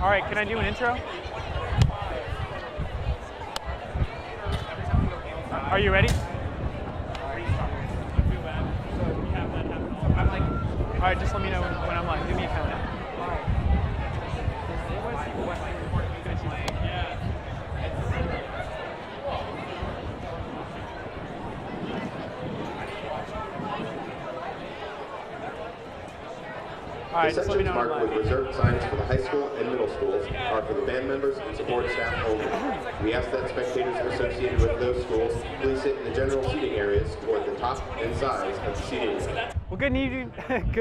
All right, can I do an intro? Are you ready? All right, just let me know when I'm live. Give me a countdown. All right, The just let me sections know when I'm marked with live. reserved signs for the high school and middle schools are for the band members and support staff only. We ask that spectators associated with those schools please sit in the general seating areas toward the top and sides of the seating area. Well, good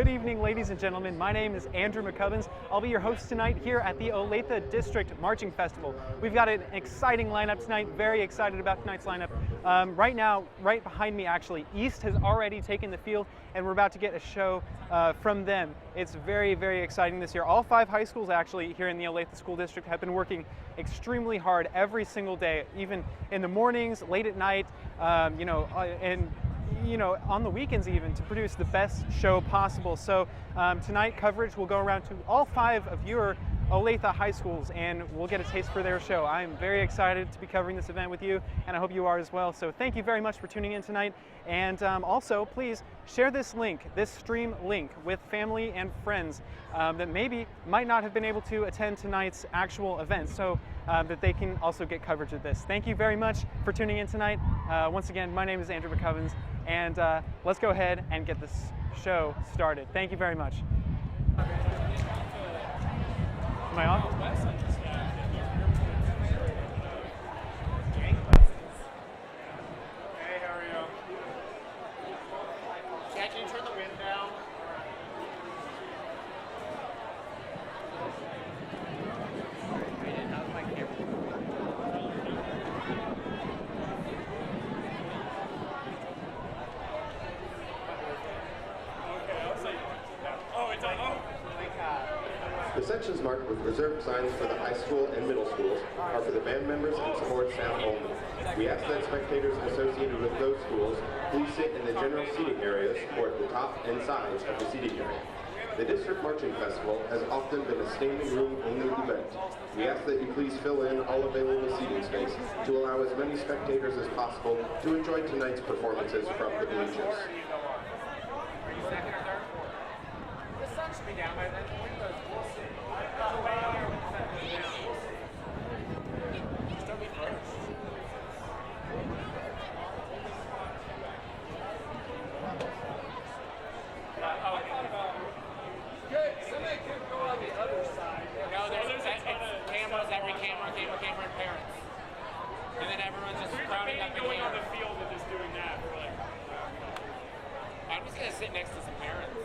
evening, ladies and gentlemen. My name is Andrew McCubbins. I'll be your host tonight here at the Olathe District Marching Festival. We've got an exciting lineup tonight. Very excited about tonight's lineup. Right now, right behind me, actually, East has already taken the field, and we're about to get a show from them. It's very, very exciting this year. All 5 high schools actually here in the Olathe School District have been working extremely hard every single day, even in the mornings, late at night, and on the weekends even, to produce the best show possible. So tonight coverage will go around to all 5 of your Olathe high schools, and we'll get a taste for their show. I'm very excited to be covering this event with you, and I hope you are as well. So thank you very much for tuning in tonight. And also, please share this stream link with family and friends that maybe might not have been able to attend tonight's actual event, so that they can also get coverage of this. Thank you very much for tuning in tonight. Once again, my name is Andrew McCubbins, and let's go ahead and get this show started. Thank you very much. Am I on? Hey, how are you? Jack, can you turn the wind down? The sections marked with reserved signs for the high school and middle schools are for the band members and support staff only. We ask that spectators associated with those schools please sit in the general seating areas toward the top and sides of the seating area. The District Marching Festival has often been a standing room only event. We ask that you please fill in all available seating space to allow as many spectators as possible to enjoy tonight's performances from the bleachers. The sun should be down by then. Start me first. Good. Somebody could go on the other side. No, there's cameras, every camera, and parents. And then everyone's just crowding up in going here. on the field and just doing that. We're like, I'm just going to sit next to some parents.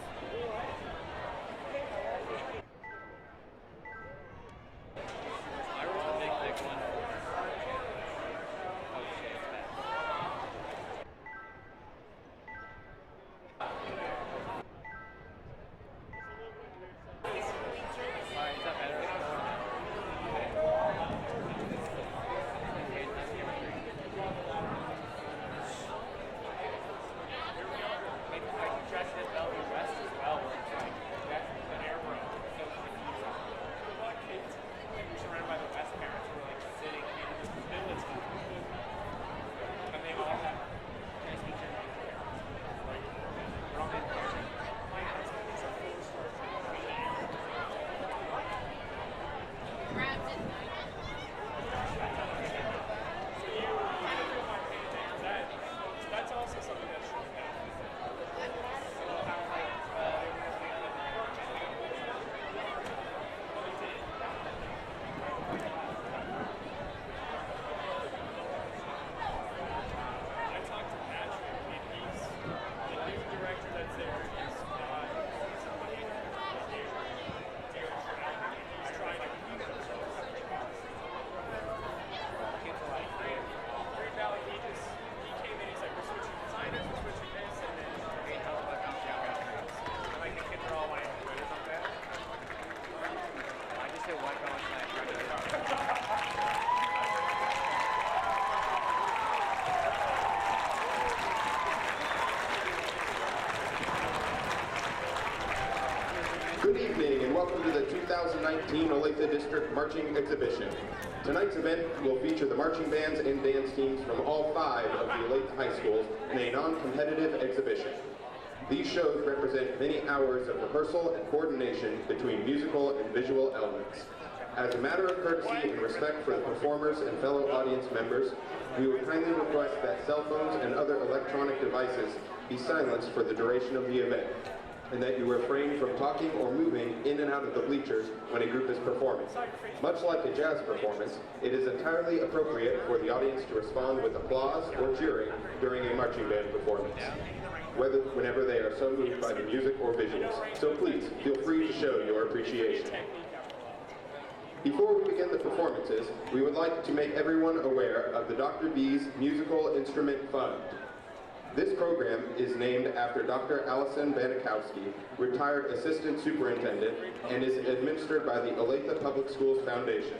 Good evening and welcome to the 2019 Olathe District Marching Exhibition. Tonight's event will feature the marching bands and dance teams from all 5 of the Olathe high schools in a non-competitive exhibition. These shows represent many hours of rehearsal and coordination between musical and visual elements. As a matter of courtesy and respect for the performers and fellow audience members, we would kindly request that cell phones and other electronic devices be silenced for the duration of the event, and that you refrain from talking or moving in and out of the bleachers when a group is performing. Much like a jazz performance, it is entirely appropriate for the audience to respond with applause or cheering during a marching band performance, whenever they are so moved by the music or visuals. So please, feel free to show your appreciation. Before we begin the performances, we would like to make everyone aware of the Dr. B's Musical Instrument Fund. This program is named after Dr. Allison Banikowski, retired Assistant Superintendent, and is administered by the Olathe Public Schools Foundation.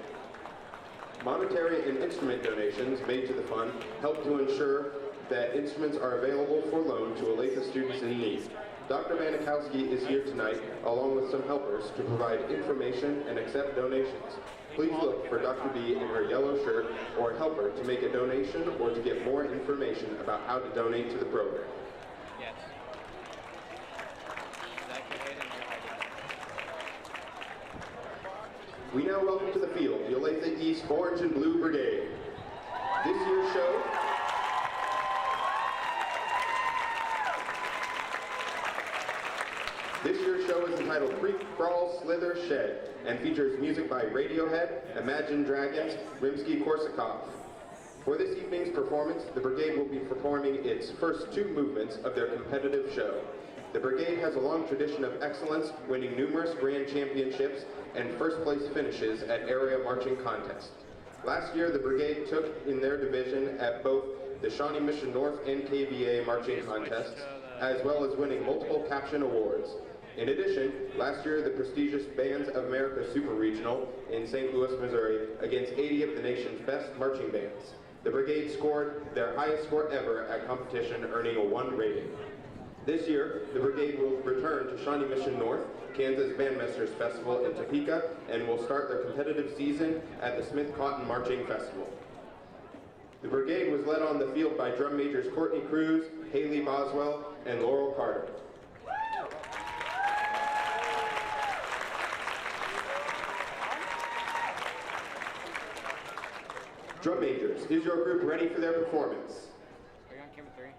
Monetary and instrument donations made to the fund help to ensure that instruments are available for loan to Olathe students in need. Dr. Banikowski is here tonight, along with some helpers, to provide information and accept donations. Please look for Dr. B in her yellow shirt or a helper to make a donation or to get more information about how to donate to the program. Yes. We now welcome to the field the Olathe East Orange and Blue Brigade. This year's show is entitled Creek Crawl Slither Shed and features music by Radiohead, Imagine Dragons, Rimsky-Korsakov. For this evening's performance, the Brigade will be performing its first 2 movements of their competitive show. The Brigade has a long tradition of excellence, winning numerous grand championships and first-place finishes at area marching contests. Last year, the Brigade took in their division at both the Shawnee Mission North and KVA marching contests, as well as winning multiple caption awards. In addition, last year the prestigious Bands of America Super Regional in St. Louis, Missouri, against 80 of the nation's best marching bands. The Brigade scored their highest score ever at competition, earning a 1 rating. This year, the Brigade will return to Shawnee Mission North, Kansas Bandmasters Festival in Topeka, and will start their competitive season at the Smith Cotton Marching Festival. The Brigade was led on the field by drum majors Courtney Cruz, Haley Boswell, and Laurel Carter. Drum majors, is your group ready for their performance? Are you on camera 3?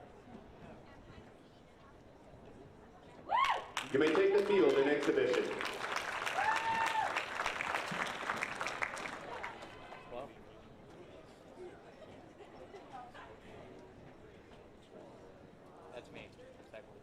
You may take the field in exhibition. Well. That's me. That's that one.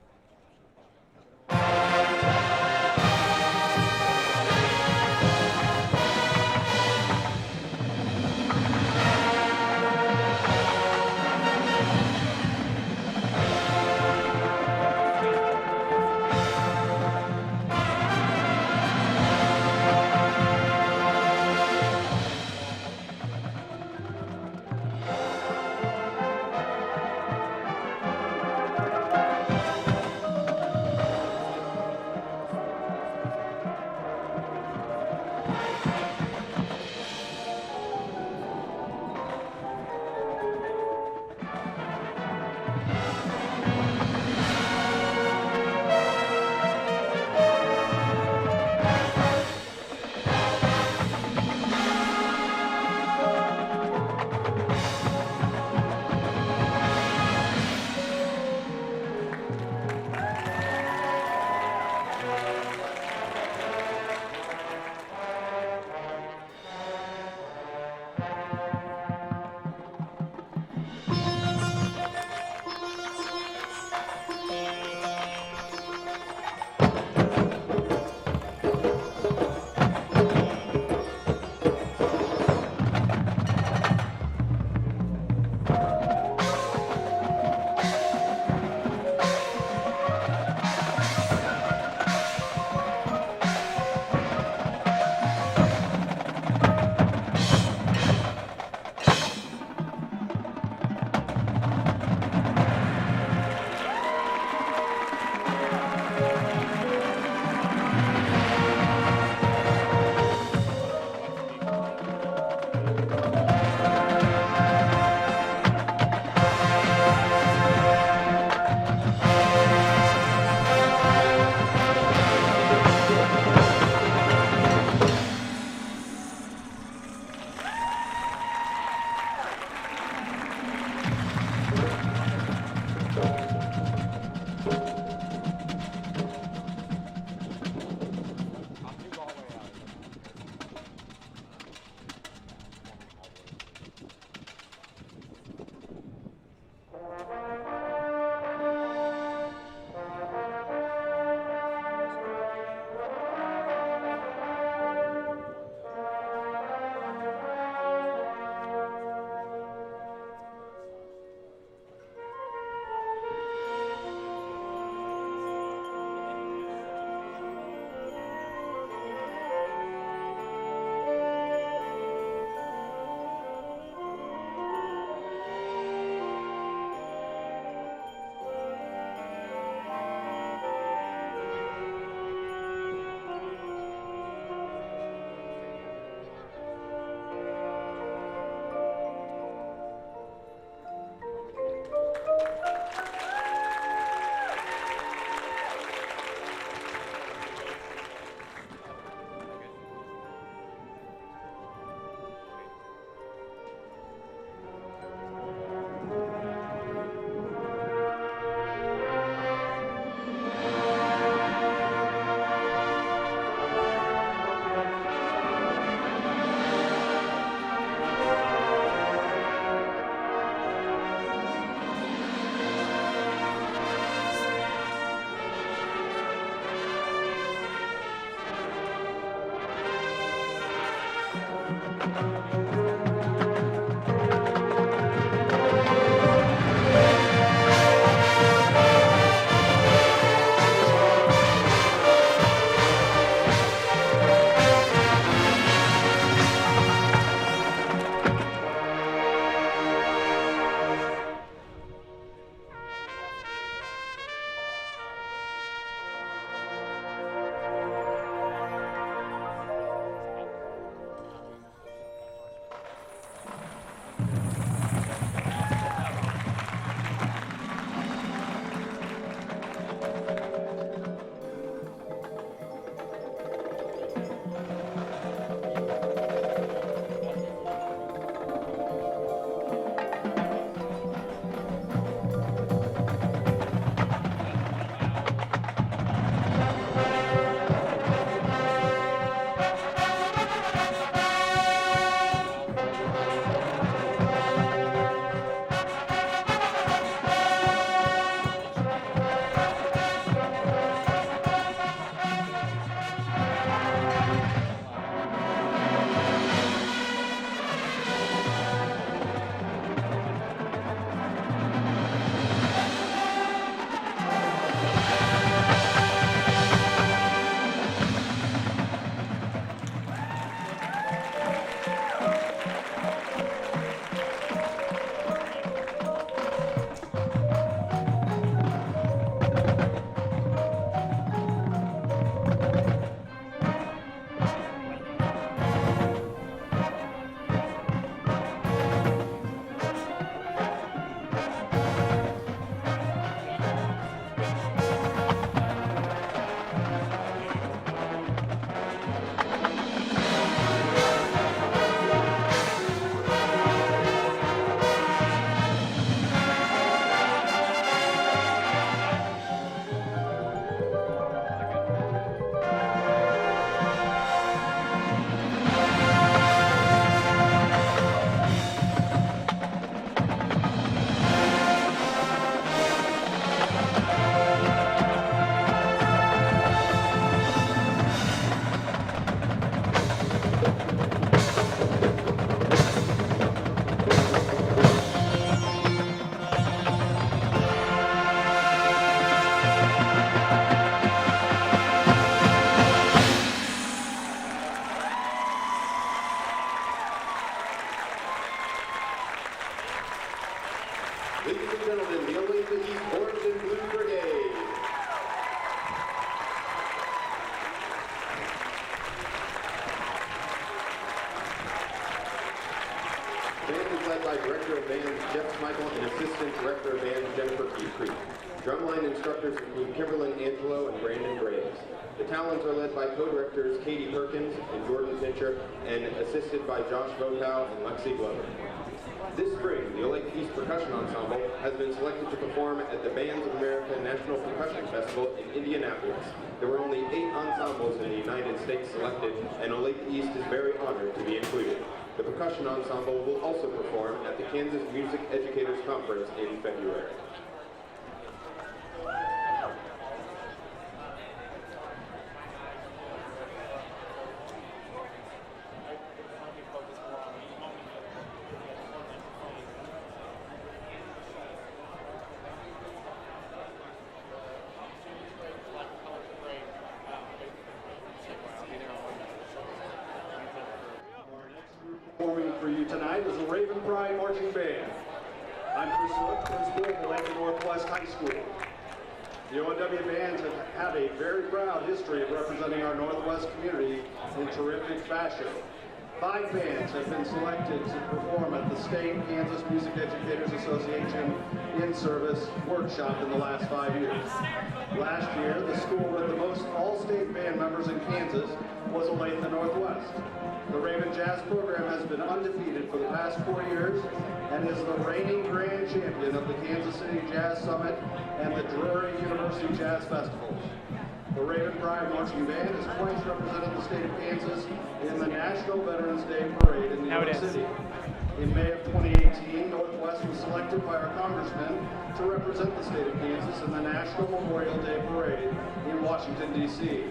Ladies and gentlemen, the Olathe East Orange and Blue Brigade. Band is led by Director of Bands Jeff Michael and Assistant Director of Bands Jennifer Creek. Drumline instructors include Kimberlyn Angelo and Brandon Graves. The Talons are led by co-directors Katie Perkins and Jordan Fincher and assisted by Josh Votow and Lexi Glover. This spring, the Olathe East Percussion Ensemble has been selected to perform at the Bands of America National Percussion Festival in Indianapolis. There were only 8 ensembles in the United States selected, and Olathe East is very honored to be included. The percussion ensemble will also perform at the Kansas Music Educators Conference in February. Performing for you tonight is the Raven Pride Marching Band. I'm Chris Wood, principal of Olathe Northwest High School. The ONW bands have had a very proud history of representing our Northwest community in terrific fashion. 5 bands have been selected to perform at the State Kansas Music Educators Association in-service workshop in the last 5 years. Last year, the school with the most all-state band members in Kansas was Olathe Northwest. The Raven Jazz program has been undefeated for the past 4 years and is the reigning grand champion of the Kansas City Jazz Summit and the Drury University Jazz Festivals. The Raven Pride Marching Band has twice represented the state of Kansas in the National Veterans Day Parade in New York City. In May of 2018, Northwest was selected by our congressman to represent the state of Kansas in the National Memorial Day Parade in Washington, D.C.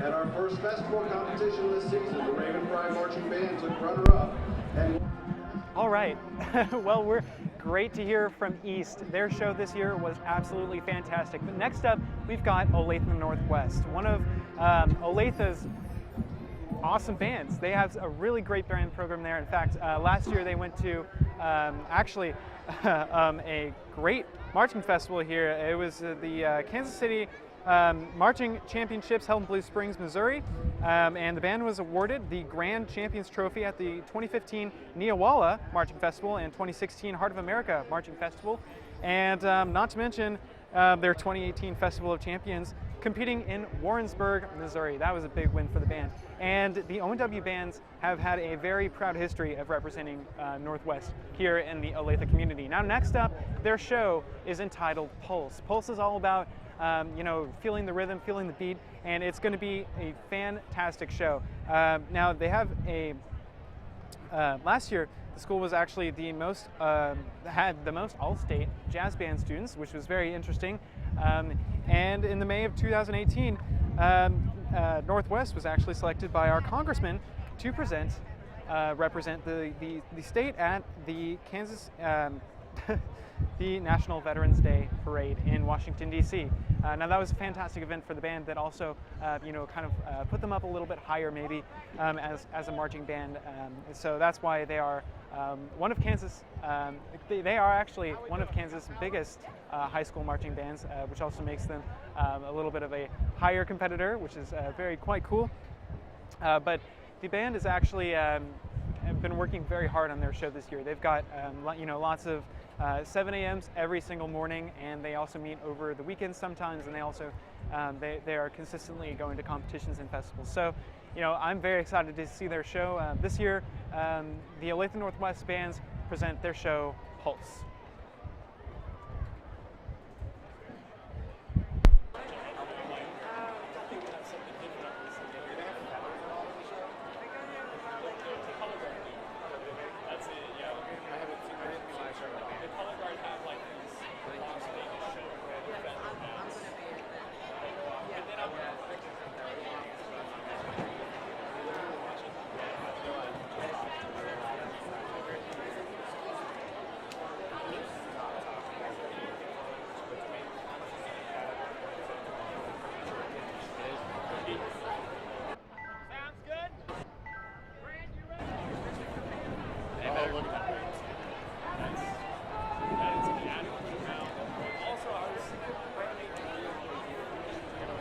At our first festival competition this season, the Raven Pride Marching Band took runner-up and All right. Well, we're great to hear from East. Their show this year was absolutely fantastic. But next up, we've got Olathe Northwest, one of Olathe's awesome bands. They have a really great band program there. In fact, last year they went to actually a great marching festival here. It was the Kansas City Marching Championships held in Blue Springs, Missouri, and the band was awarded the Grand Champions Trophy at the 2015 Neowalla Marching Festival and 2016 Heart of America Marching Festival, and not to mention their 2018 Festival of Champions, competing in Warrensburg, Missouri. That was a big win for the band. And the ONW bands have had a very proud history of representing Northwest here in the Olathe community. Now next up, their show is entitled Pulse. Pulse is all about feeling the rhythm, feeling the beat, and it's going to be a fantastic show. Now they have a, last year the school was actually the most, had the most all-state jazz band students, which was very interesting. And in the May of 2018, Northwest was actually selected by our congressman to represent the state at the Kansas, the National Veterans Day Parade in Washington, D.C. Now that was a fantastic event for the band that also, kind of put them up a little bit higher maybe as a marching band. So that's why they are one of Kansas, they are actually one of Kansas' biggest high school marching bands, which also makes them a little bit of a higher competitor, which is quite cool. But the band has actually been working very hard on their show this year. They've got lots of 7 a.m.s every single morning, and they also meet over the weekends sometimes, and they also they are consistently going to competitions and festivals. So I'm very excited to see their show. This year the Olathe Northwest bands present their show Pulse.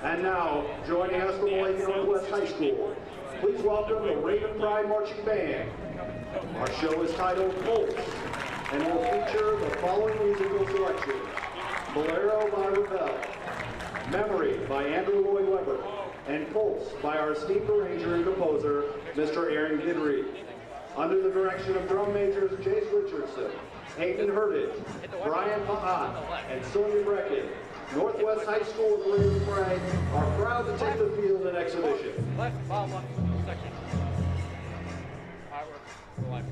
And now, joining us from Olathe Northwest High School, please welcome the Raven Pride Marching Band. Our show is titled Pulse, and will feature the following musical selections: Bolero by Ravel, Memory by Andrew Lloyd Webber, and Pulse by our esteemed arranger and composer, Mr. Aaron Gidry. Under the direction of drum majors Jace Richardson, Hayden Herdage, Brian Mahat, and Sonia Brecken, Northwest High School and Raven Pride are proud to take the field in exhibition. Left, bottom left section. Left.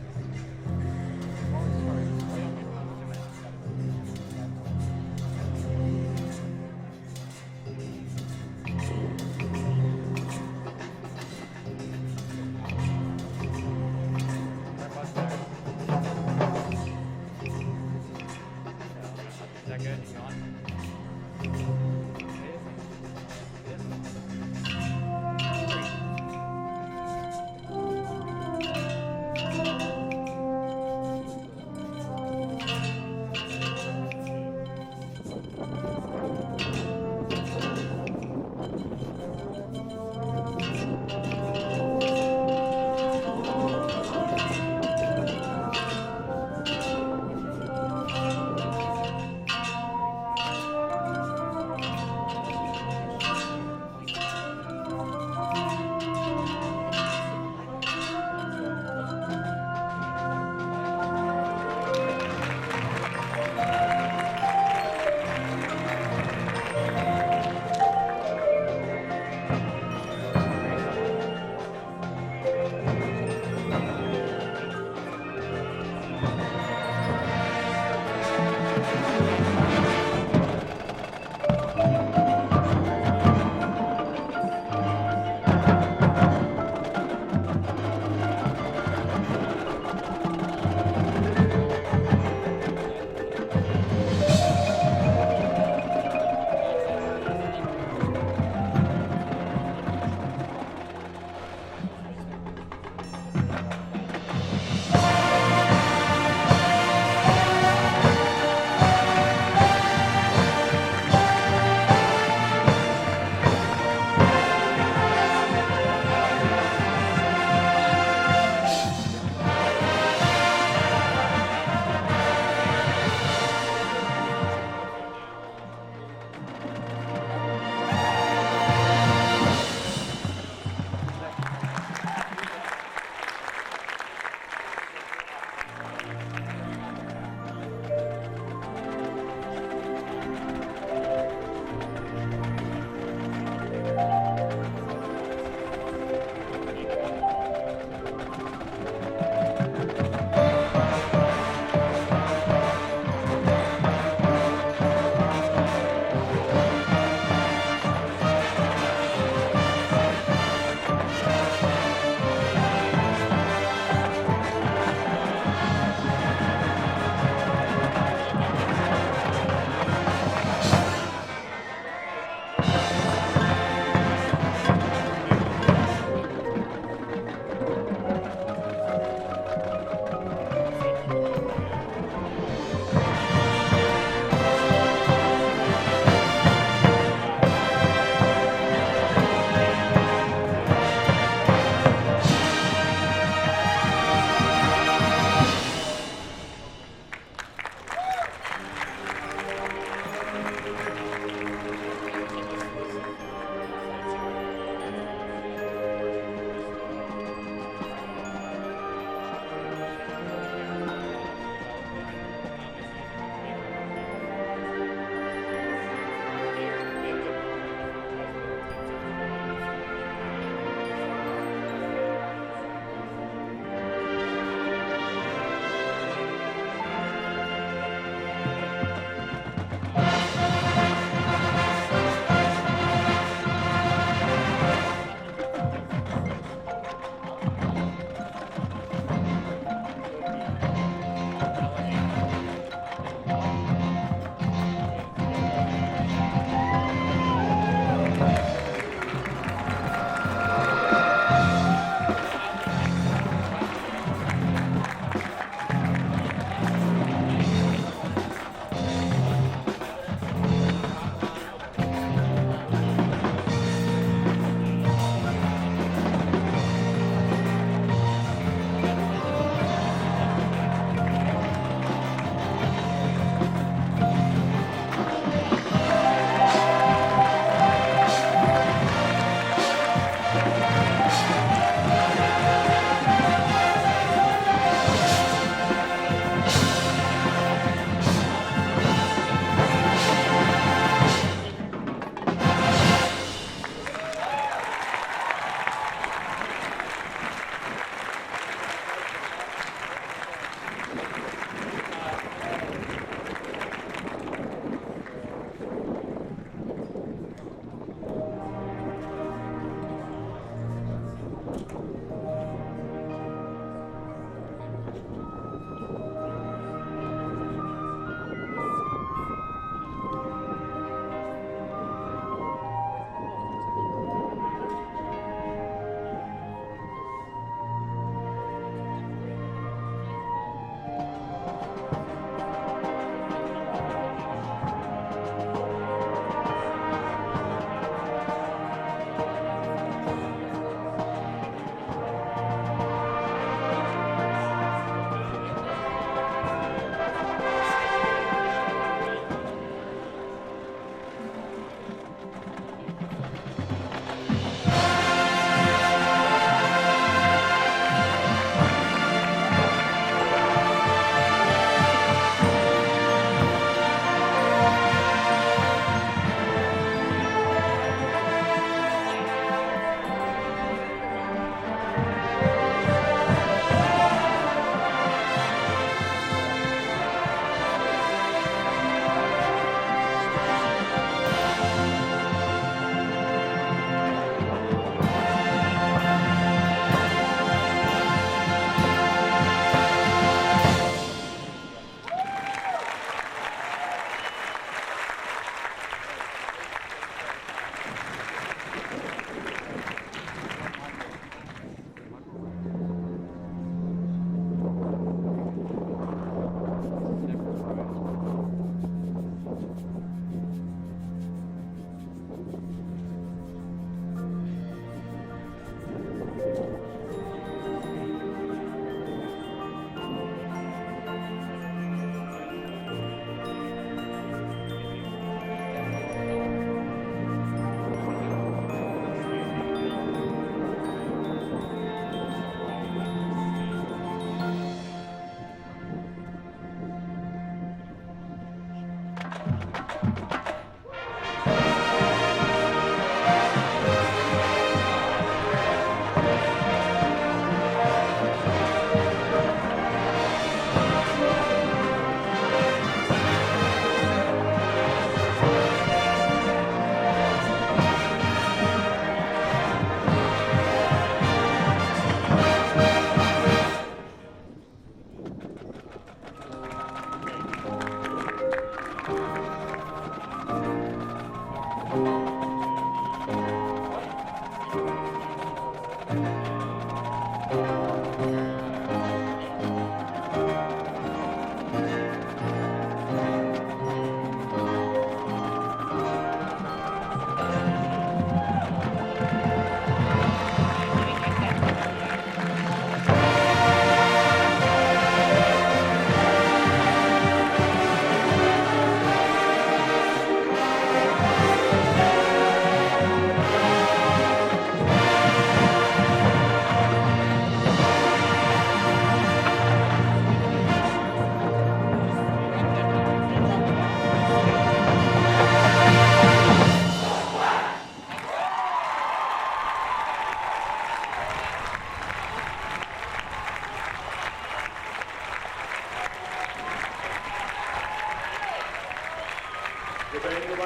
Is that good? You on?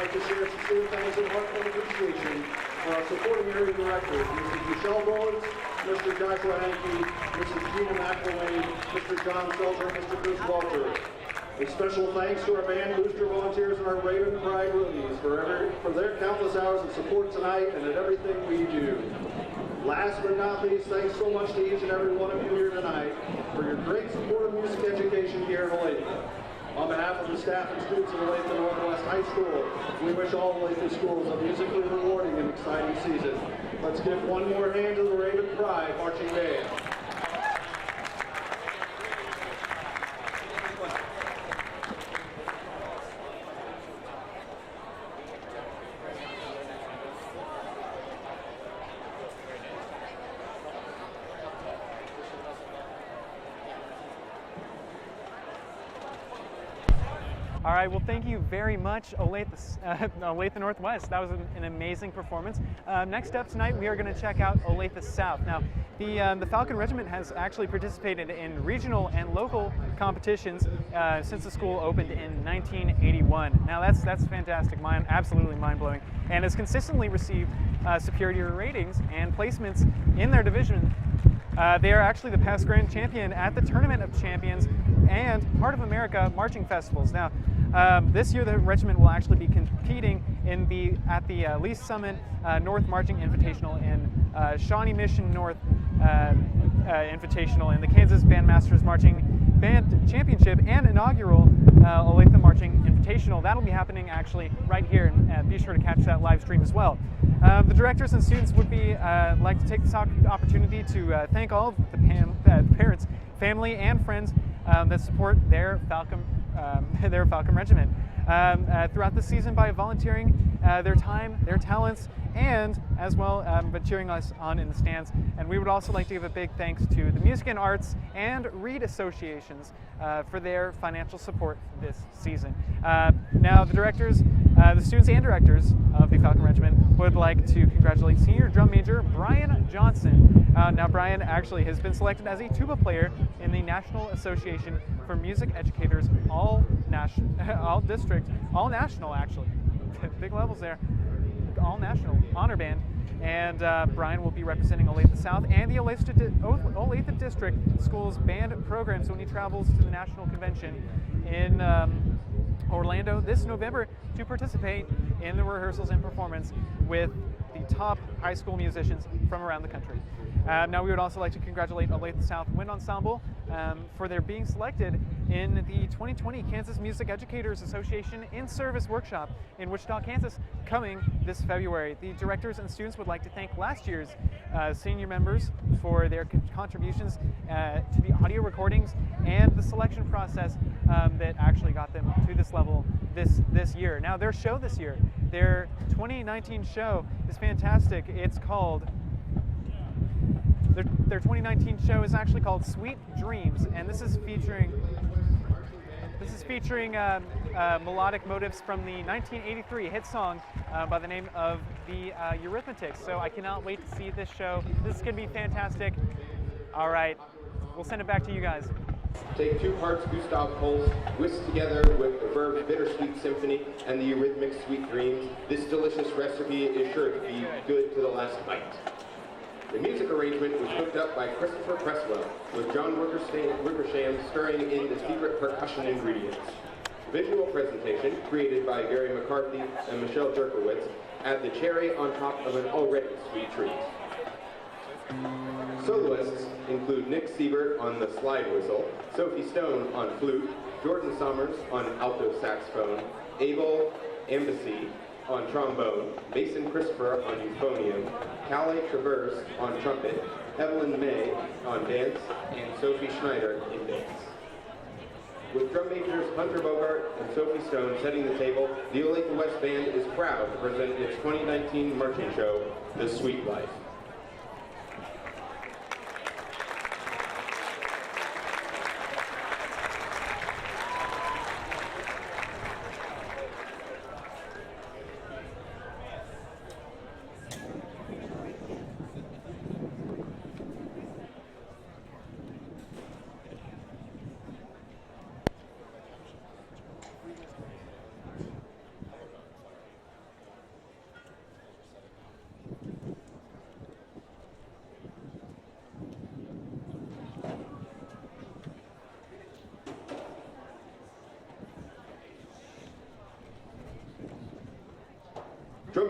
like to share sincere thanks and heartfelt appreciation for our supporting area directors, Mrs. Michelle Mullins, Mr. Joshua Hankey, Mrs. Gina McElwain, Mr. John Seltzer, and Mr. Chris Walter. A special thanks to our band booster volunteers and our Raven Pride roomies for their countless hours of support tonight and at everything we do. Last but not least, thanks so much to each and every one of you here tonight for your great support of music education here in Olathe. On behalf of the staff and students of Olathe Northwest High School, we wish all Olathe schools a musically rewarding and exciting season. Let's give one more hand to the Raven Pride Marching Band. All right, well, thank you very much, Olathe Northwest. That was an amazing performance. Next up tonight, we are going to check out Olathe South. Now, the Falcon Regiment has actually participated in regional and local competitions since the school opened in 1981. Now, that's fantastic, absolutely mind-blowing, and has consistently received superior ratings and placements in their division. They are actually the past grand champion at the Tournament of Champions and Heart of America marching festivals. Now, this year the regiment will actually be competing at the Lee Summit North Marching Invitational and Shawnee Mission North Invitational and the Kansas Bandmasters Marching Band Championship and inaugural Olathe Marching Invitational. That'll be happening actually right here, and be sure to catch that live stream as well. The directors and students would like to take this opportunity to thank all of the parents, family, and friends that support their Falcon Regiment throughout the season by volunteering their time, their talents, and as well but cheering us on in the stands. And we would also like to give a big thanks to the Music and Arts and Reed Associations for their financial support this season. Now the directors, the students and directors of the Falcon Regiment would like to congratulate Senior Drum Major Brian Johnson. Now Brian actually has been selected as a tuba player in the National Association for Music Educators all national actually, big levels there, all national honor band. And Brian will be representing Olathe South and the Olathe District Schools band programs when he travels to the National Convention in Orlando this November to participate in the rehearsals and performance with the top high school musicians from around the country. Now we would also like to congratulate Olathe South Wind Ensemble for their being selected in the 2020 Kansas Music Educators Association in-service workshop in Wichita, Kansas, coming this February. The directors and students would like to thank last year's senior members for their contributions to the audio recordings and the selection process that actually got them to this level this year. Now their show this year, their 2019 show is fantastic. It's called Their 2019 show is actually called Sweet Dreams, and this is featuring melodic motifs from the 1983 hit song by the name of the Eurythmics. So I cannot wait to see this show. This is going to be fantastic. All right, we'll send it back to you guys. Take 2 parts Gustav Holst, whisked together with the Verve's Bittersweet Symphony and the Eurythmics' Sweet Dreams. This delicious recipe is sure to be good to the last bite. The music arrangement was cooked up by Christopher Cresswell, with John Wickersham stirring in the secret percussion ingredients. Visual presentation, created by Gary McCarthy and Michelle Jerkowitz, add the cherry on top of an already sweet treat. Soloists include Nick Siebert on the slide whistle, Sophie Stone on flute, Jordan Summers on alto saxophone, Abel Embassy on trombone, Mason Christopher on euphonium, Calais Traverse on trumpet, Evelyn May on dance, and Sophie Schneider in dance. With drum majors Hunter Bogart and Sophie Stone setting the table, the Olathe West Band is proud to present its 2019 marching show, The Sweet Life.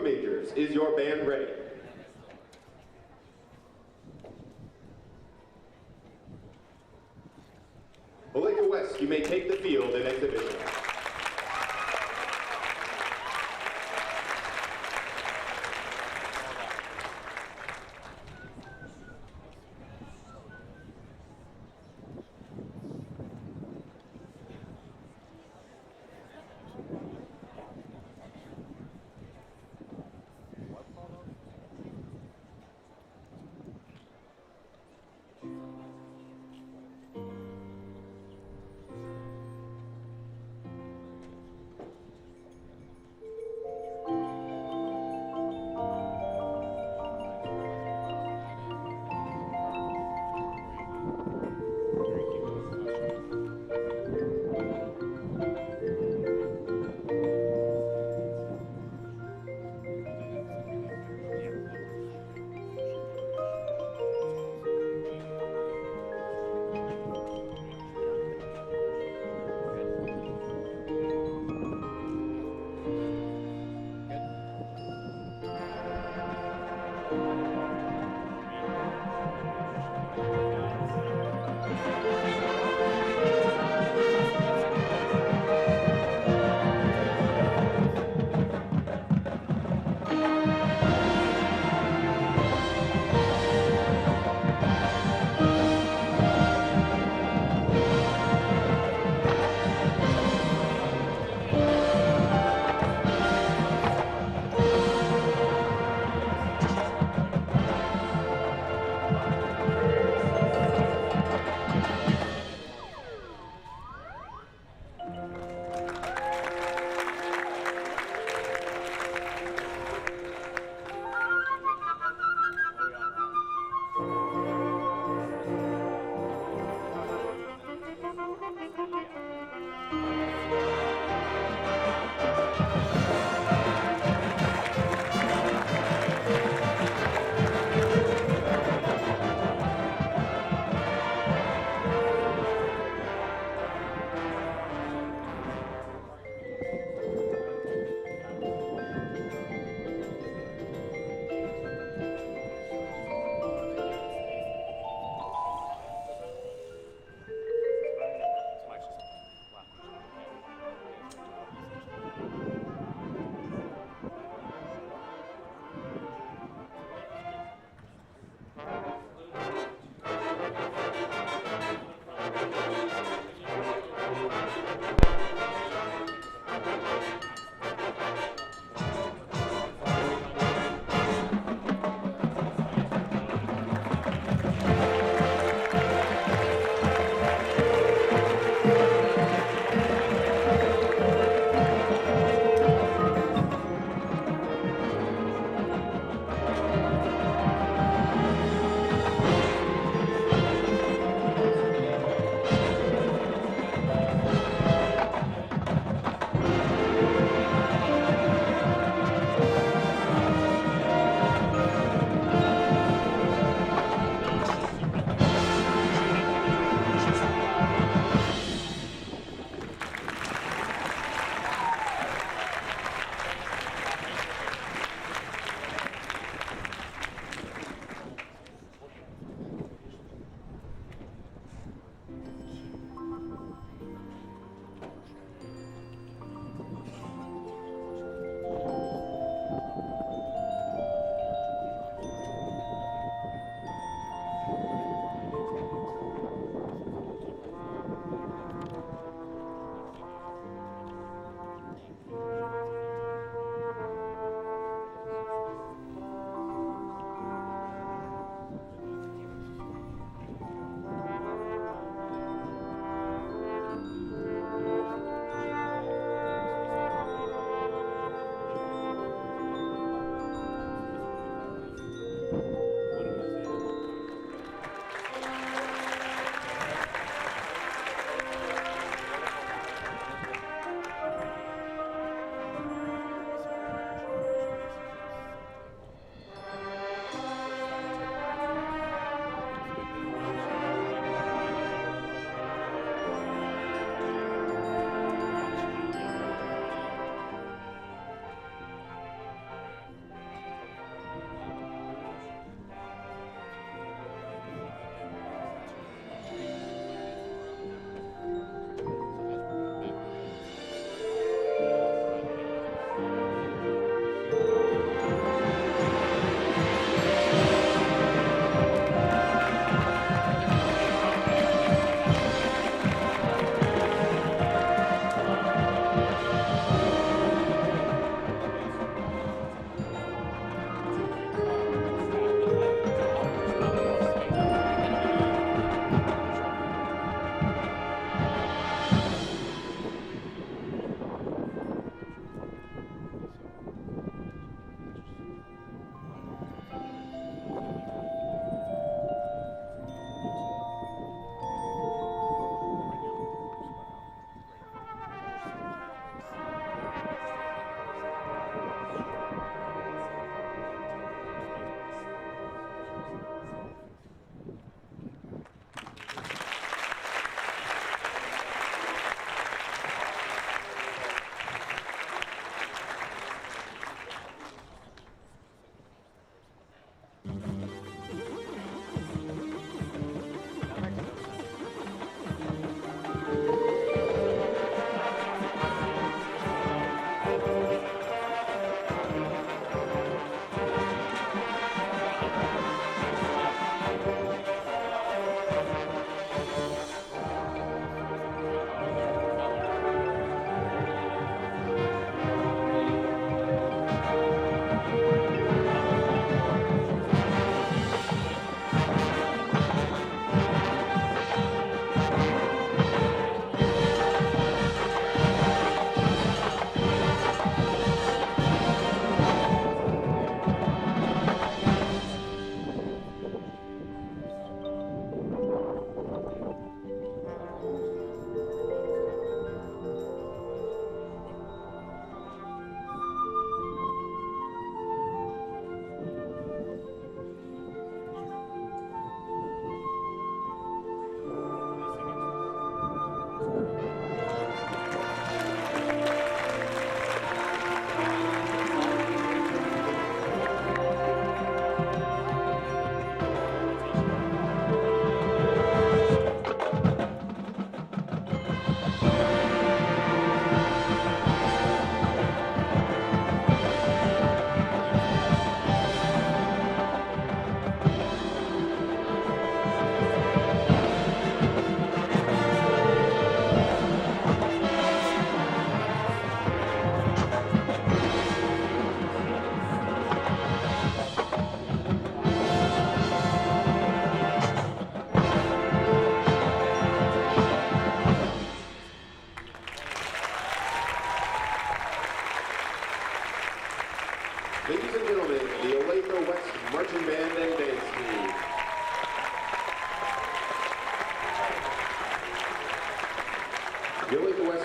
Drum majors, is your band ready? Olathe West, you may take the field in exhibition.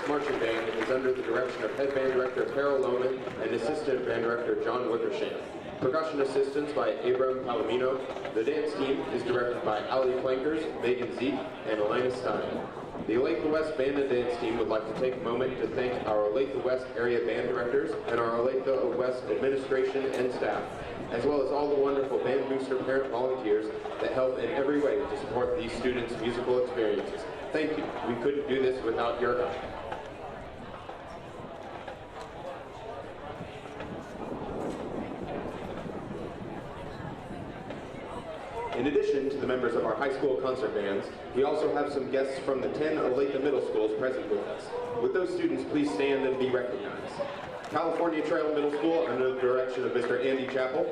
Marching Band is under the direction of Head Band Director Carol Lohman and Assistant Band Director John Wickersham. Percussion assistance by Abram Palomino. The dance team is directed by Ali Plankers, Megan Zeke, and Elena Stein. The Olathe West Band and Dance Team would like to take a moment to thank our Olathe West area band directors and our Olathe West administration and staff, as well as all the wonderful band booster parent volunteers that help in every way to support these students' musical experiences. Thank you. We couldn't do this without your help. In addition to the members of our high school concert bands, we also have some guests from the 10 Olathe middle schools present with us. Would those students please stand and be recognized? California Trail Middle School under the direction of Mr. Andy Chappell.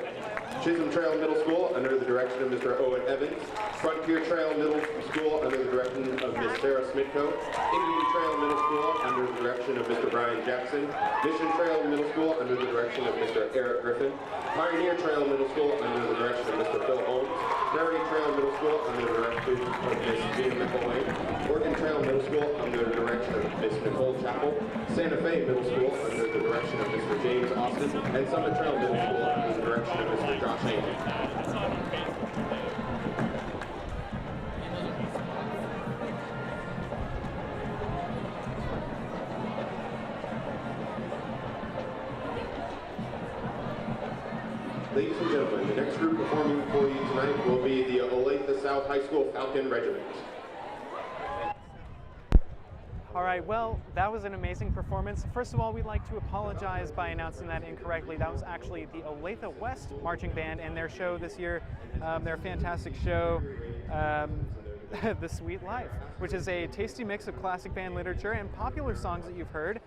Chisholm Trail Middle School under the direction of Mr. Owen Evans. Frontier Trail Middle School under the direction of Ms. Sarah Smitko. Indian Trail Middle School under the direction of Mr. Brian Jackson. Mission Trail Middle School under the direction of Mr. Eric Griffin. Pioneer Trail Middle School under the direction of Mr. Phil Holmes. Prairie Trail Middle School under the direction of Ms. Gina McElwain. Oregon Trail Middle School under the direction of Ms. Nicole Chappell. Santa Fe Middle School under the direction of Mr. James Austin. And Summit Trail Middle School under the direction of Mr. Josh Haney. Ladies and gentlemen, the next group performing for you tonight will be the Olathe South High School Falcon Regiment. All right, well, that was an amazing performance. First of all, we'd like to apologize by announcing that incorrectly. That was actually the Olathe West Marching Band and their show this year, their fantastic show, The Sweet Life, which is a tasty mix of classic band literature and popular songs that you've heard.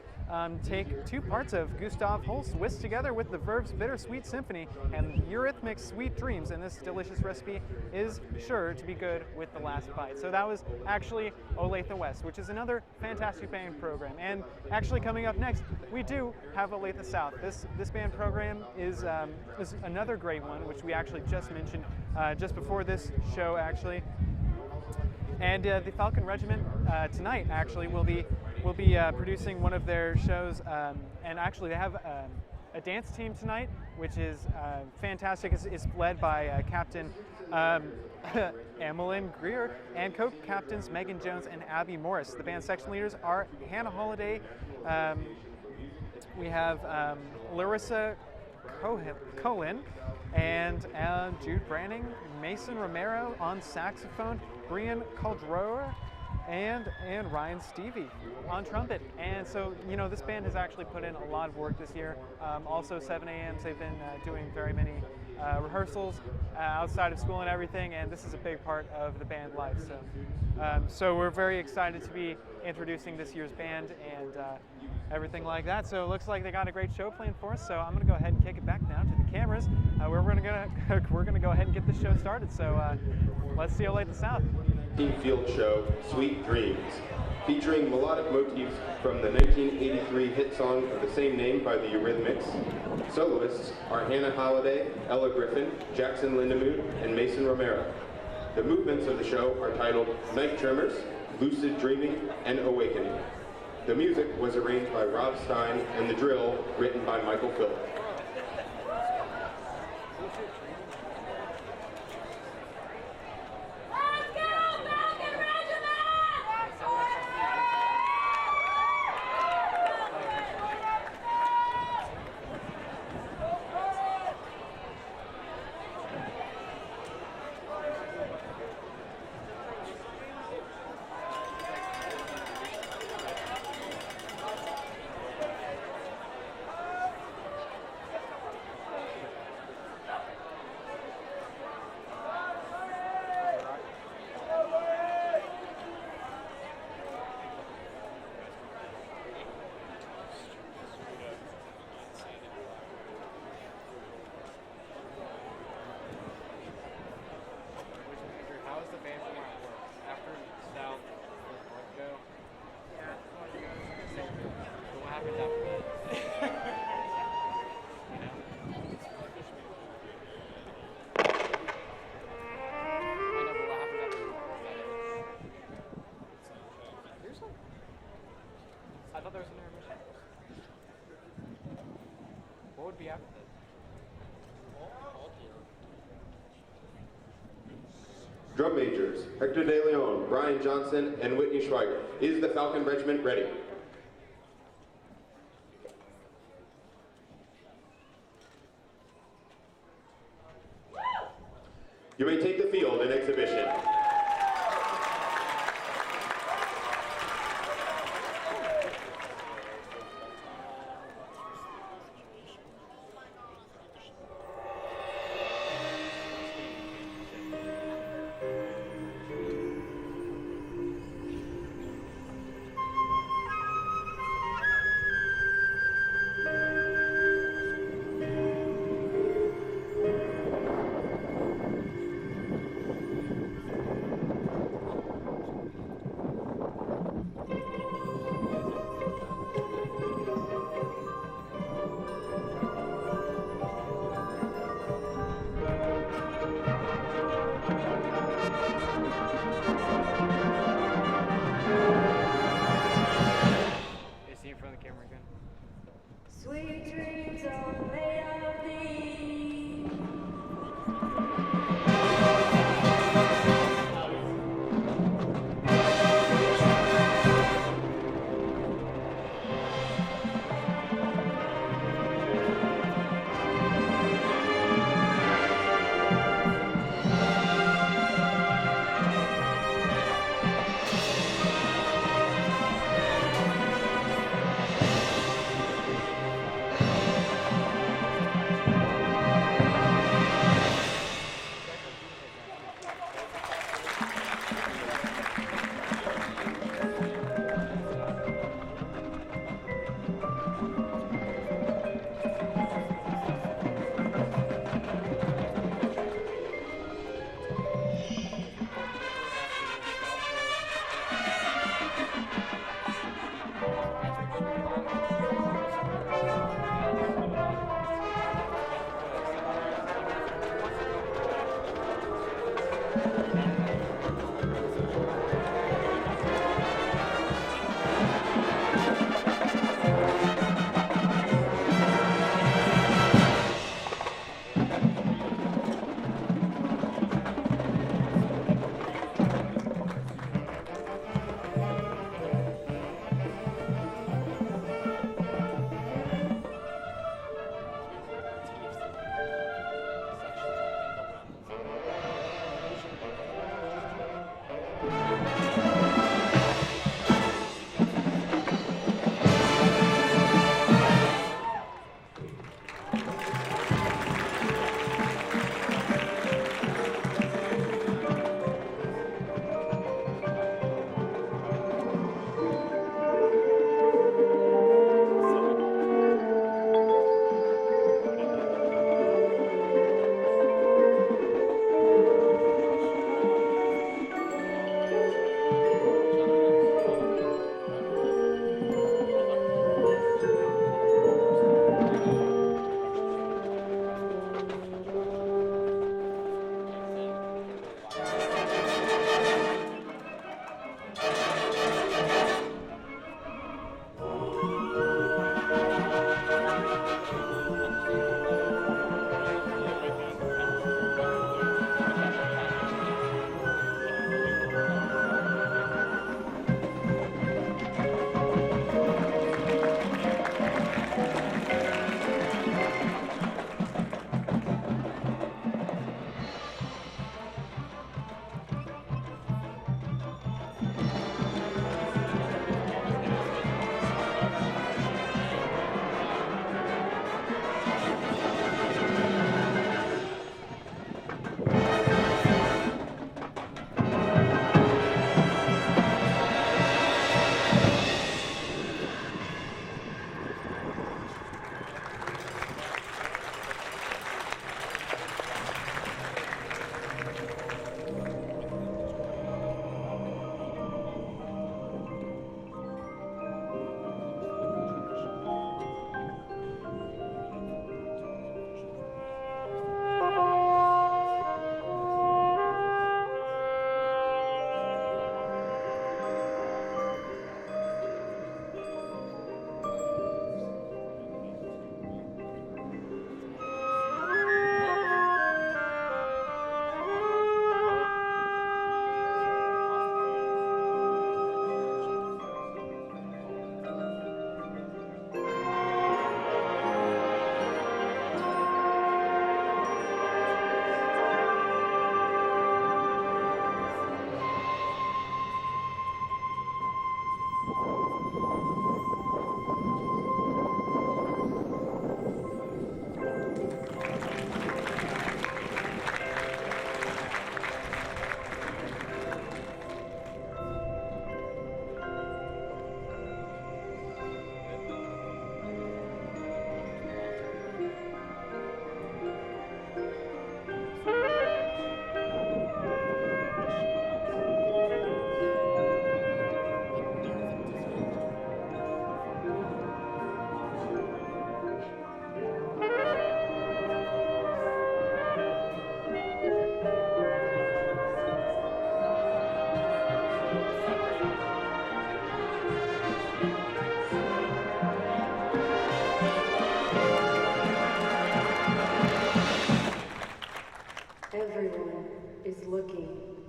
Take two parts of Gustav Holst whisked together with the Verve's Bittersweet Symphony and Eurythmic's Sweet Dreams, and this delicious recipe is sure to be good with the last bite. So that was actually Olathe West, which is another fantastic band program. And actually coming up next, we do have Olathe South. This band program is another great one, which we actually just mentioned just before this show, actually. And the Falcon Regiment tonight actually will be producing one of their shows, and actually they have a dance team tonight, which is fantastic. It's led by Captain Emmeline Greer and co-captains Megan Jones and Abby Morris. The band section leaders are Hannah Holiday. We have Larissa Cohen and Jude Branning, Mason Romero on saxophone, Brian Caldroa, and Ryan Stevie on trumpet. And so, you know, this band has actually put in a lot of work this year. Also 7 a.m.s, they've been doing very many rehearsals outside of school and everything, and this is a big part of the band life. So we're very excited to be introducing this year's band and everything like that. So it looks like they got a great show planned for us. So I'm going to go ahead and kick it back now to the cameras, where we're going to go ahead and get this show started. So let's see Olathe South. Team Field show Sweet Dreams, featuring melodic motifs from the 1983 hit song of the same name by the Eurythmics. Soloists are Hannah Holiday, Ella Griffin, Jackson Lindemood, and Mason Romero. The movements of the show are titled Night Tremors, Lucid Dreaming, and Awakening. The music was arranged by Rob Stein and the drill written by Michael Phillip. Drum majors, Hector De Leon, Brian Johnson, and Whitney Schweiger. Is the Falcon Regiment ready? You may take the field in exhibition.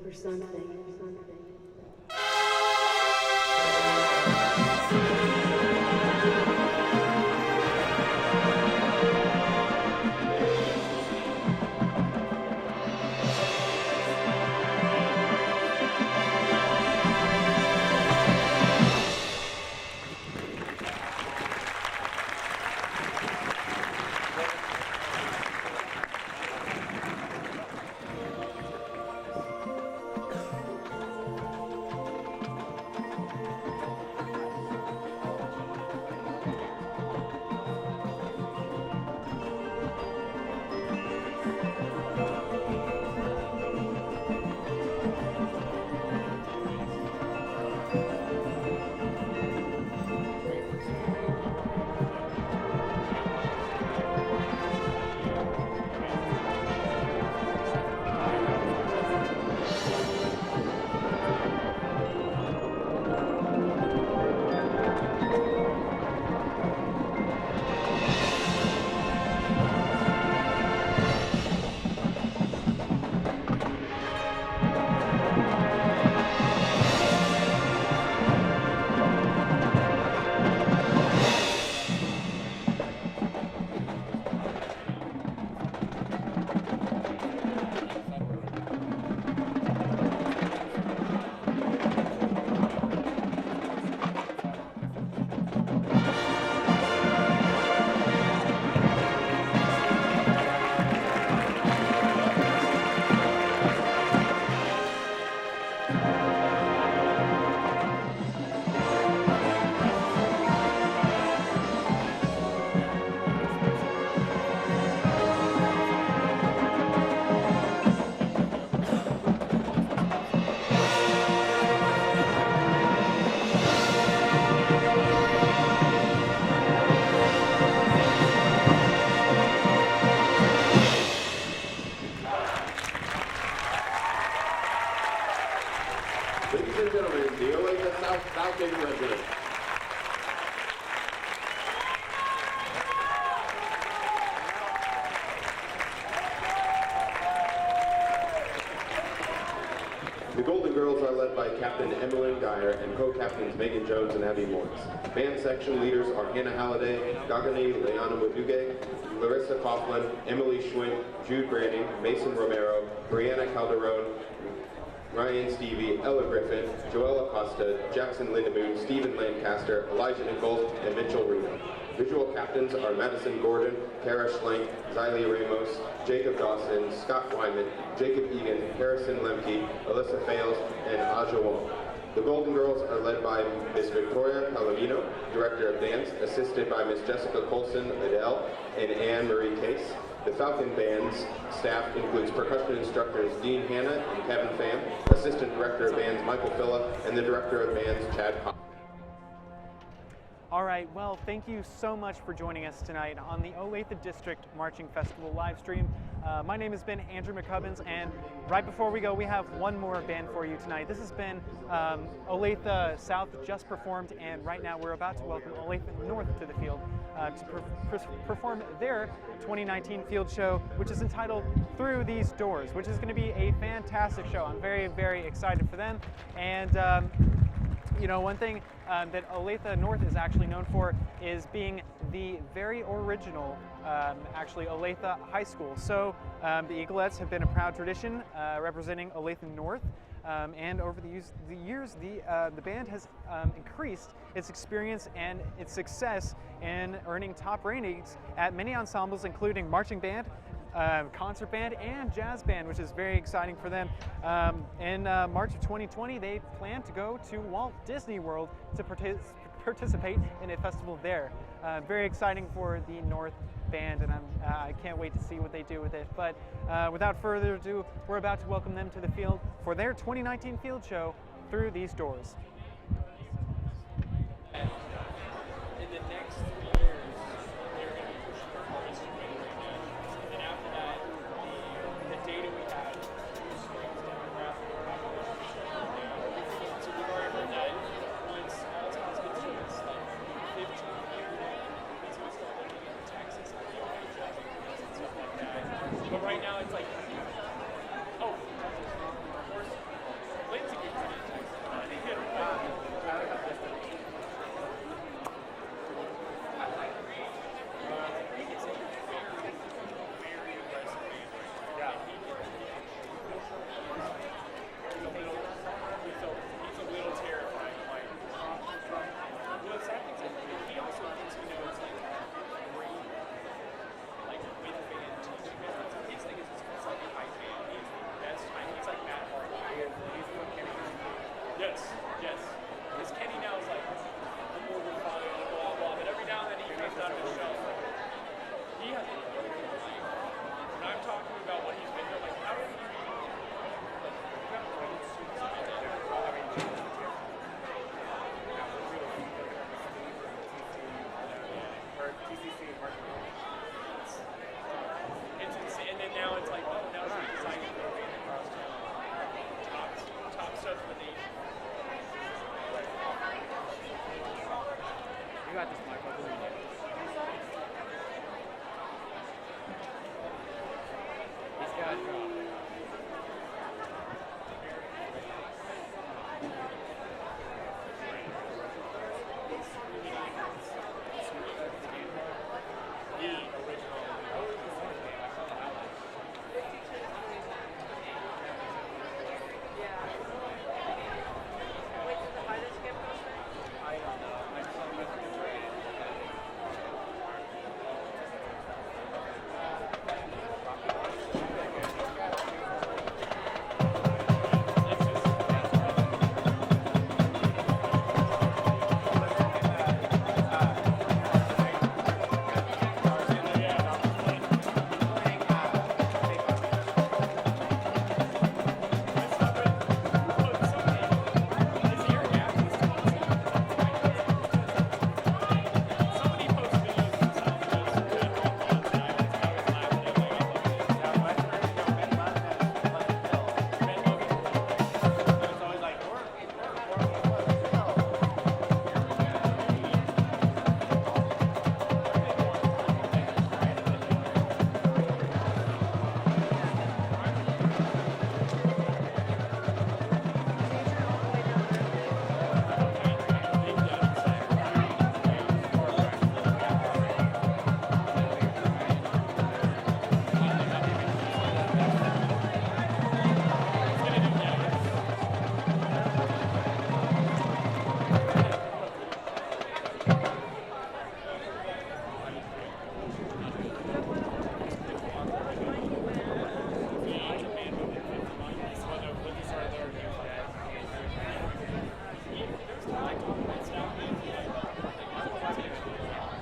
for something. Ladies and gentlemen, the Olathe South End resident. The Golden Girls are led by Captain Emmeline Geyer and co-captains Megan Jones and Abby Morris. Band section leaders are Hannah Halliday, Gagani Leana Muduge, Larissa Coughlin, Emily Schwinn, Jude Branding, Mason Romero, Brianna Calderon, Ryan Stevie, Ella Griffin, Joella Acosta, Jackson Lindemoon, Stephen Lancaster, Elijah Nichols, and Mitchell Reno. Visual captains are Madison Gordon, Kara Schlenk, Zylia Ramos, Jacob Dawson, Scott Wyman, Jacob Egan, Harrison Lemke, Alyssa Fales, and Aja Wong. The Golden Girls are led by Miss Victoria Palomino, Director of Dance, assisted by Miss Jessica Colson Adele and Anne Marie Case. The Falcon Band's staff includes percussion instructors Dean Hanna and Kevin Pham, Assistant Director of Bands Michael Phillip, and the Director of Bands Chad Cox. All right, well, thank you so much for joining us tonight on the Olathe District Marching Festival live stream. My name has been Andrew McCubbins, and right before we go, we have one more band for you tonight. This has been Olathe South just performed, and right now we're about to welcome Olathe North to the field to perform their 2019 field show, which is entitled Through These Doors, which is going to be a fantastic show. I'm very, very excited for them. And you know, one thing that Olathe North is actually known for is being the very original, actually, Olathe High School. So the Eaglettes have been a proud tradition representing Olathe North. And over the years, the band has increased its experience and its success in earning top ratings at many ensembles, including marching band, concert band, and jazz band, which is very exciting for them. In March of 2020, they plan to go to Walt Disney World to participate in a festival there. Very exciting for the North band, and I can't wait to see what they do with it. But without further ado, we're about to welcome them to the field for their 2019 field show, Through These Doors. In the next 3 years, they're going to be pushing performance to right now. And then after that, the data we have, two strings, demographic, population, so we've already heard that once Alzheimer's gets to its like 15 years, that's when we start looking into Texas, how they are judging things and stuff like that. But right now, it's like, oh, of course. Yes. Because Kenny now is like a more refined, blah blah. But every now and then he comes out of his shell. He has. When I'm talking about what he's been doing, like how did he? It's insane. And then now it's like, oh, now he's deciding to go across town. Top stuff in the nation. You got this, Michael. He's got it.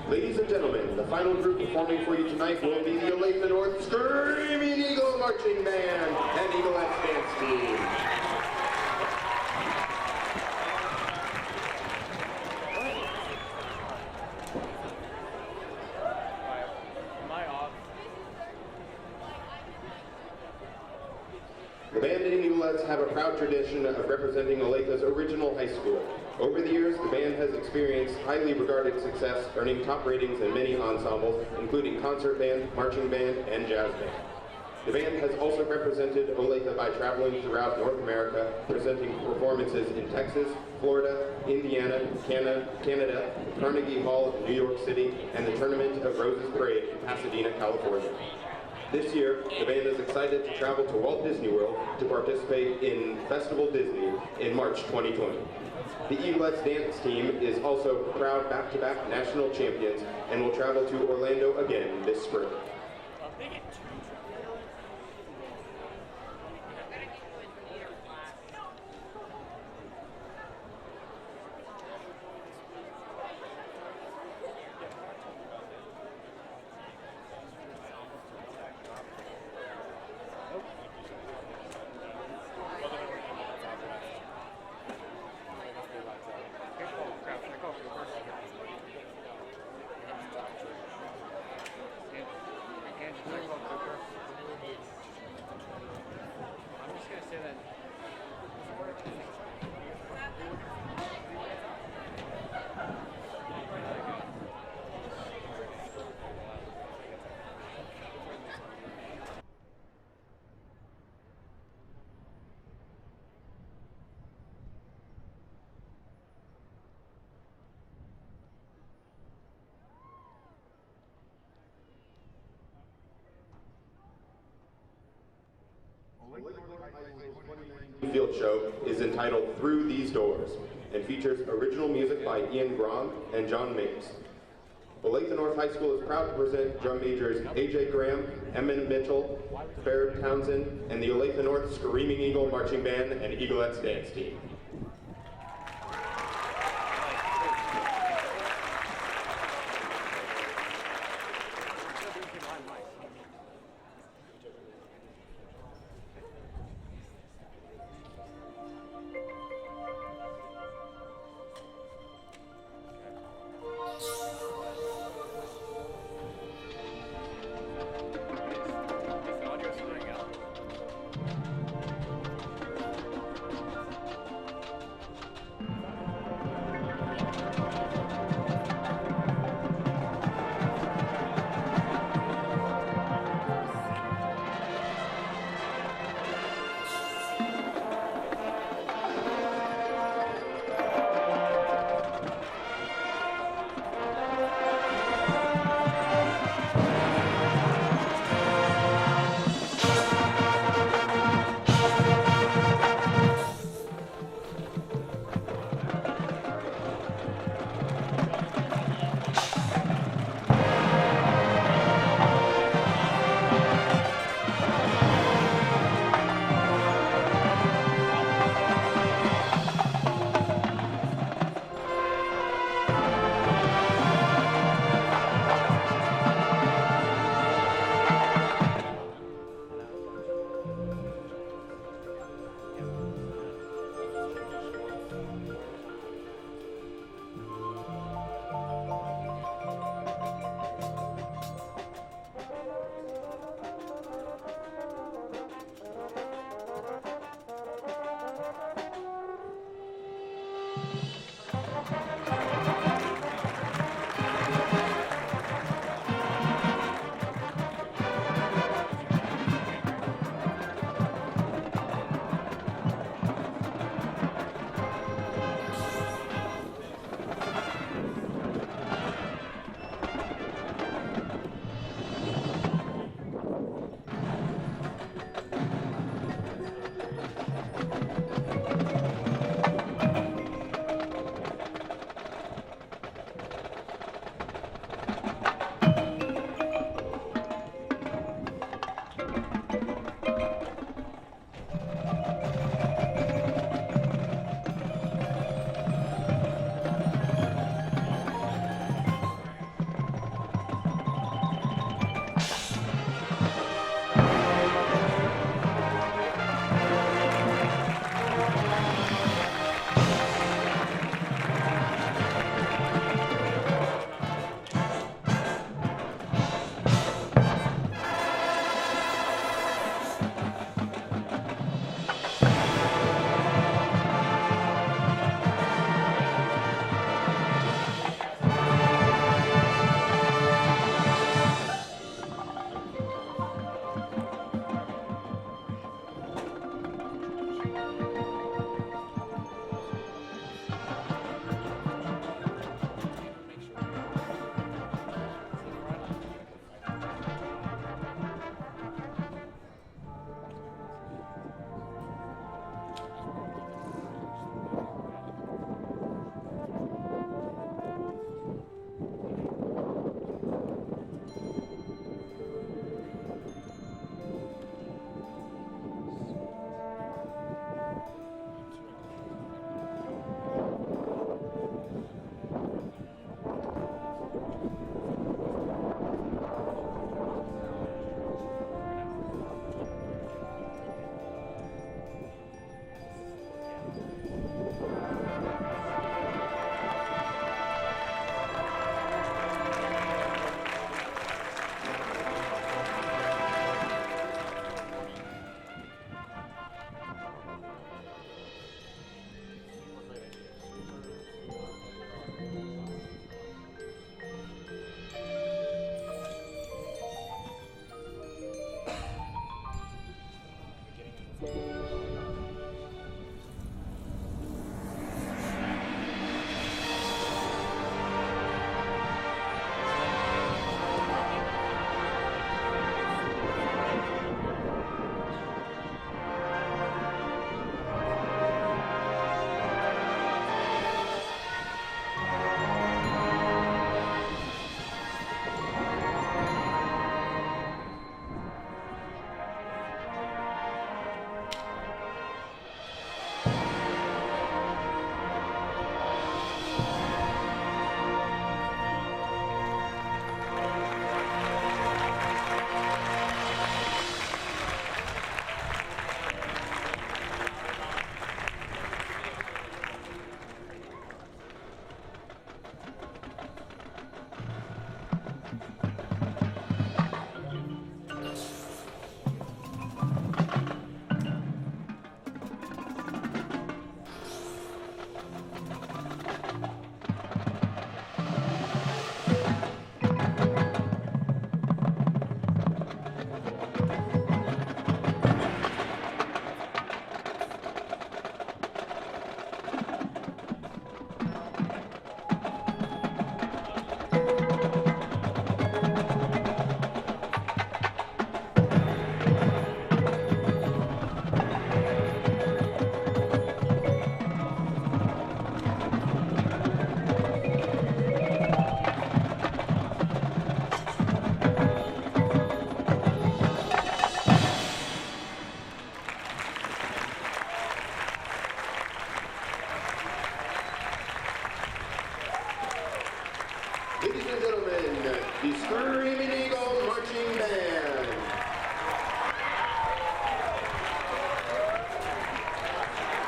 Ladies and gentlemen, the final group performing for you tonight will be the Olathe North Screaming Eagle Marching Band and Eaglettes Dance Team. The band and Eaglettes have a proud tradition of representing Olathe's original high school. Over the years, the band has experienced highly regarded success, earning top ratings in many ensembles, including concert band, marching band, and jazz band. The band has also represented Olathe by traveling throughout North America, presenting performances in Texas, Florida, Indiana, Canada, Carnegie Hall in New York City, and the Tournament of Roses Parade in Pasadena, California. This year, the band is excited to travel to Walt Disney World to participate in Festival Disney in March 2020. The Eaglettes Dance Team is also proud back-to-back national champions and will travel to Orlando again this spring. Field show is entitled Through These Doors and features original music by Ian Grom and John Mapes. Olathe North High School is proud to present drum majors A.J. Graham, Emmett Mitchell, Barrett Townsend, and the Olathe North Screaming Eagle Marching Band and Eaglettes Dance Team.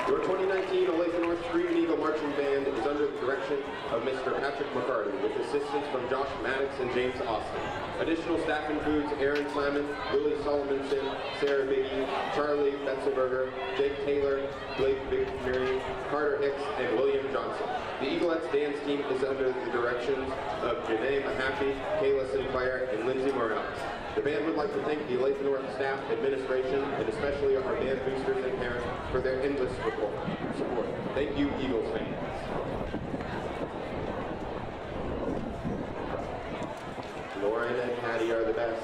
Your 2019 Olathe North Green Eagle Marching Band is under the direction of Mr. Patrick McCarty with assistance from Josh Maddox and James Austin. Additional staff includes Aaron Simon, Lily Solomonson, Sarah Biggie, Charlie Betzelberger, Jake Taylor, Blake Victory, Carter Hicks, and William Johnson. The Eaglettes dance team is under the directions of Janae Mahaffey, Kayla Sinclair, and Lindsay Morales. The band would like to thank the Olathe North staff, administration, and especially our band boosters and parents for their endless support. Thank you, Eagles fans. Lauren and Hattie are the best.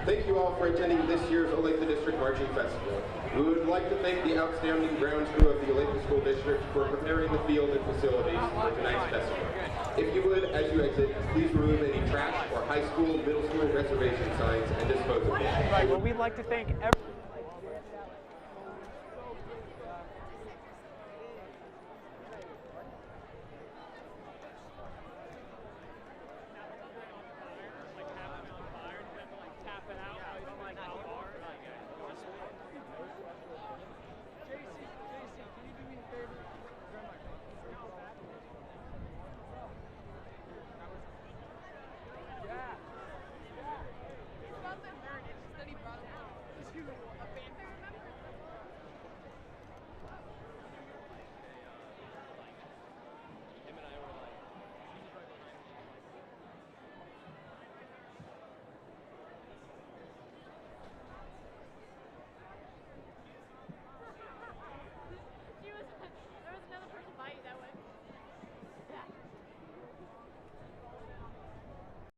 Thank you all for attending this year's Olathe District Marching Festival. We would like to thank the outstanding grounds crew of the Olathe School District for preparing the field and facilities for tonight's festival. If you would, as you exit, please remove any trash or high school, middle school reservation signs and dispose of them. Right, well, we'd like to thank everyone.